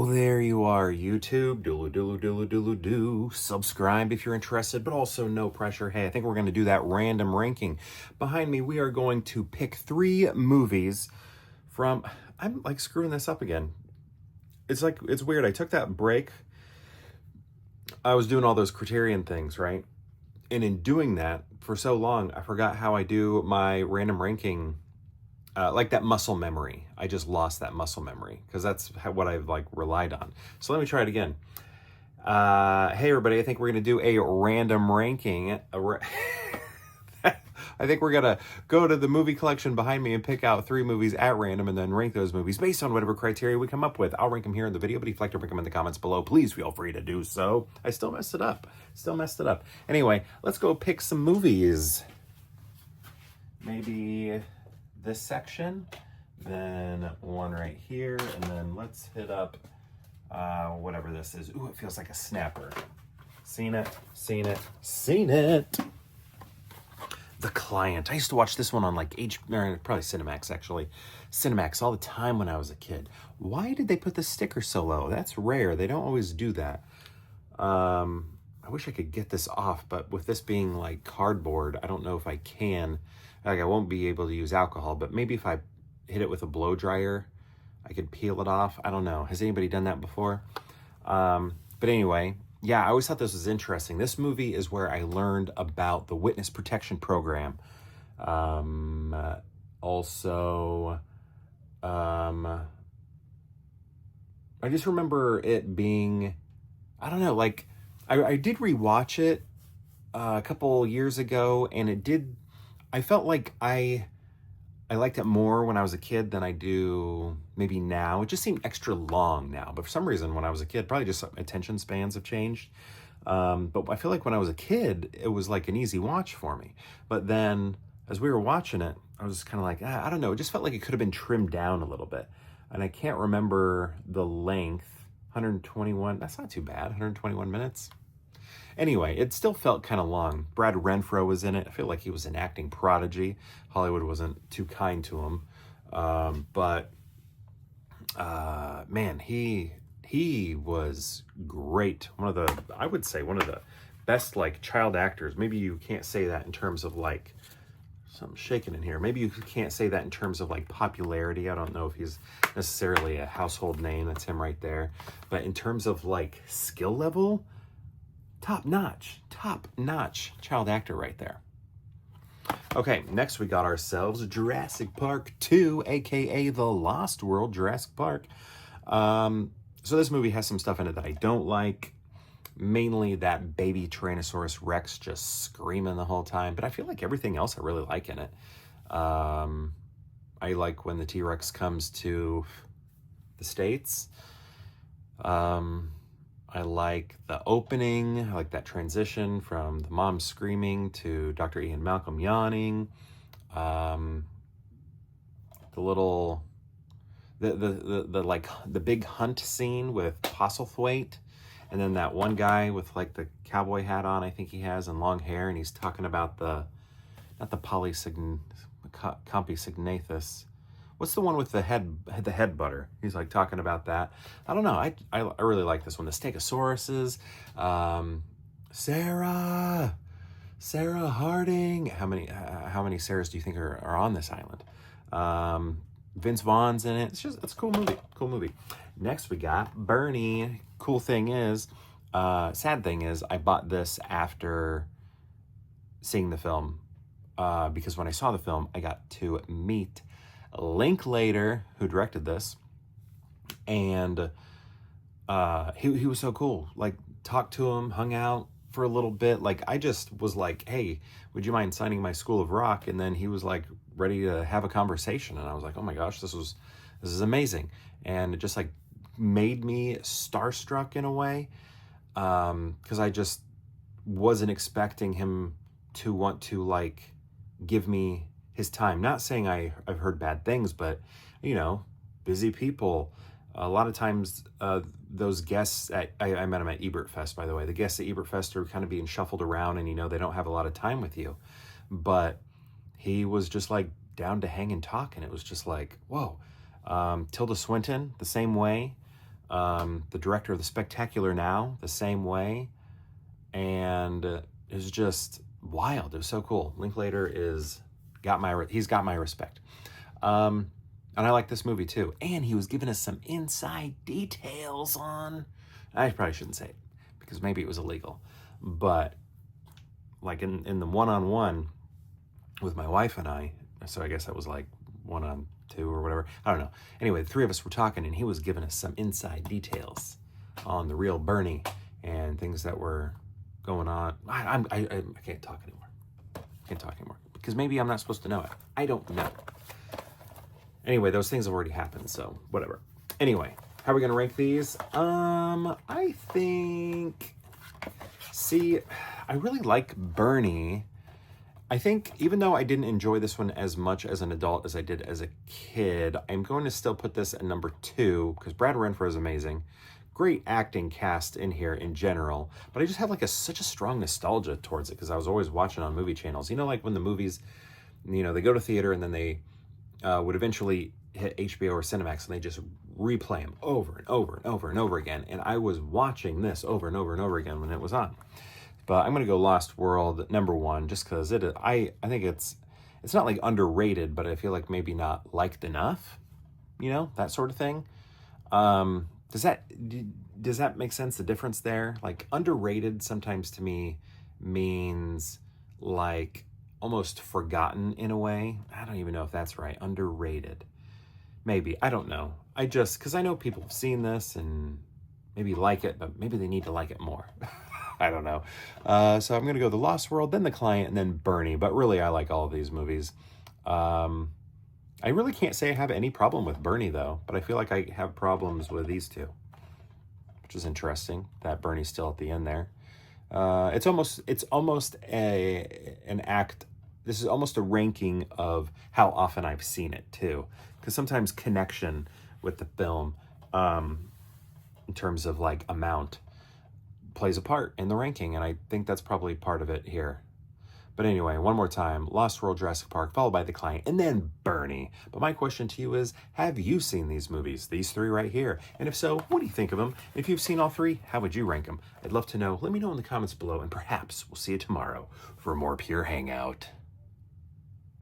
there you are, YouTube. Do. Subscribe if you're interested, but also no pressure. Hey, I think we're going to do that random ranking. Behind me, we are going to pick 3 movies from... I'm like screwing this up again. It's weird. I took that break. I was doing all those Criterion things, right? And in doing that for so long, I forgot how I do my random ranking. Like that muscle memory. I just lost that muscle memory because that's what I've relied on. So let me try it again. Hey everybody, I think we're going to do a random ranking. I think we're going to go to the movie collection behind me and pick out 3 movies at random and then rank those movies based on whatever criteria we come up with. I'll rank them here in the video, but if you'd like to rank them in the comments below, please feel free to do so. I still messed it up. Anyway, let's go pick some movies. Maybe this section, then one right here, and then let's hit up whatever this is. Ooh, it feels like a snapper. Seen it. The Client. I used to watch this one on probably Cinemax, actually. Cinemax all the time when I was a kid. Why did they put the sticker so low? That's rare. They don't always do that. I wish I could get this off, but with this being like cardboard, I don't know if I can. I won't be able to use alcohol, but maybe if I hit it with a blow dryer, I could peel it off. I don't know. Has anybody done that before? But anyway, yeah, I always thought this was interesting. This movie is where I learned about the Witness Protection Program. I just remember it being, I don't know, I did rewatch it a couple years ago, and I felt like I liked it more when I was a kid than I do maybe now. It just seemed extra long now. But for some reason, when I was a kid, probably just attention spans have changed. But I feel like when I was a kid, it was like an easy watch for me. But then as we were watching it, I was kind of like, I don't know. It just felt like it could have been trimmed down a little bit. And I can't remember the length. 121, that's not too bad. 121 minutes. Anyway, it still felt kind of long. Brad Renfro was in it. I feel like he was an acting prodigy. Hollywood wasn't too kind to him. Man, he was great. I would say one of the best child actors. Maybe you can't say that in terms of something shaking in here. Maybe you can't say that in terms of popularity. I don't know if he's necessarily a household name. That's him right there. But in terms of skill level, top notch child actor right there. Okay, next we got ourselves Jurassic Park 2, aka The Lost World, Jurassic Park. So this movie has some stuff in it that I don't like. Mainly that baby Tyrannosaurus Rex just screaming the whole time. But I feel like everything else I really like in it. I like when the T-Rex comes to the States. I like the opening. I like that transition from the mom screaming to Dr. Ian Malcolm yawning. The big hunt scene with Postlethwaite, and then that one guy with the cowboy hat on, I think he has, and long hair, and he's talking about not the Compsognathus. What's the one with the head butter? He's talking about that. I don't know. I really like this one. The Stegosauruses, Sarah Harding. How many Sarahs do you think are on this island? Vince Vaughn's in it. It's a cool movie. Next we got Bernie. Cool thing is, sad thing is, I bought this after seeing the film, because when I saw the film, I got to meet Linklater, who directed this, and he was so cool. Talked to him, hung out for a little bit. I just was hey, would you mind signing my School of Rock? And then he was ready to have a conversation, and I was oh my gosh, this is amazing. And it just made me starstruck in a way, because I just wasn't expecting him to want to give me his time. Not saying I've heard bad things, but busy people. A lot of times those guests I met him at Ebert Fest, by the way. The guests at Ebert Fest are kind of being shuffled around, and they don't have a lot of time with you. But he was just down to hang and talk, and it was just whoa. Tilda Swinton, the same way. The director of The Spectacular Now, the same way. And it was just wild. It was so cool. Linklater he's got my respect. And I like this movie too. And he was giving us some inside details on, I probably shouldn't say it because maybe it was illegal, but like in the one-on-one with my wife and I, so I guess that was like 1-on-2 or whatever. I don't know. Anyway, the three of us were talking and he was giving us some inside details on the real Bernie and things that were going on. I can't talk anymore. Can't talk anymore because maybe I'm not supposed to know it. I don't know. Anyway, those things have already happened, so whatever. Anyway, how are we going to rank these? I think... See, I really like Bernie. I think even though I didn't enjoy this one as much as an adult as I did as a kid, I'm going to still put this at number 2 because Brad Renfro is amazing. Great acting cast in here in general, but I just have like such a strong nostalgia towards it because I was always watching on movie channels. You know, like when the movies, you know, they go to theater and then they would eventually hit HBO or Cinemax and they just replay them over and over and over and over again. And I was watching this over and over and over again when it was on. But I'm going to go Lost World number 1 just because I think it's not like underrated, but I feel like maybe not liked enough, you know, that sort of thing. Does that make sense, the difference there? Like underrated sometimes to me means like almost forgotten in a way. I don't even know if that's right. Underrated. Maybe. I don't know. Because I know people have seen this and maybe like it, but maybe they need to like it more. I don't know. So I'm going to go The Lost World, then The Client, and then Bernie. But really, I like all of these movies. I really can't say I have any problem with Bernie, though. But I feel like I have problems with these two. Which is interesting, that Bernie's still at the end there. It's almost an act. This is almost a ranking of how often I've seen it too, because sometimes connection with the film, in terms of like amount, plays a part in the ranking, and I think that's probably part of it here. But anyway, one more time: Lost World, Jurassic Park, followed by The Client, and then Bernie. But my question to you is: have you seen these movies? These 3 right here. And if so, what do you think of them? If you've seen all 3, how would you rank them? I'd love to know. Let me know in the comments below, and perhaps we'll see you tomorrow for more Pure Hangout.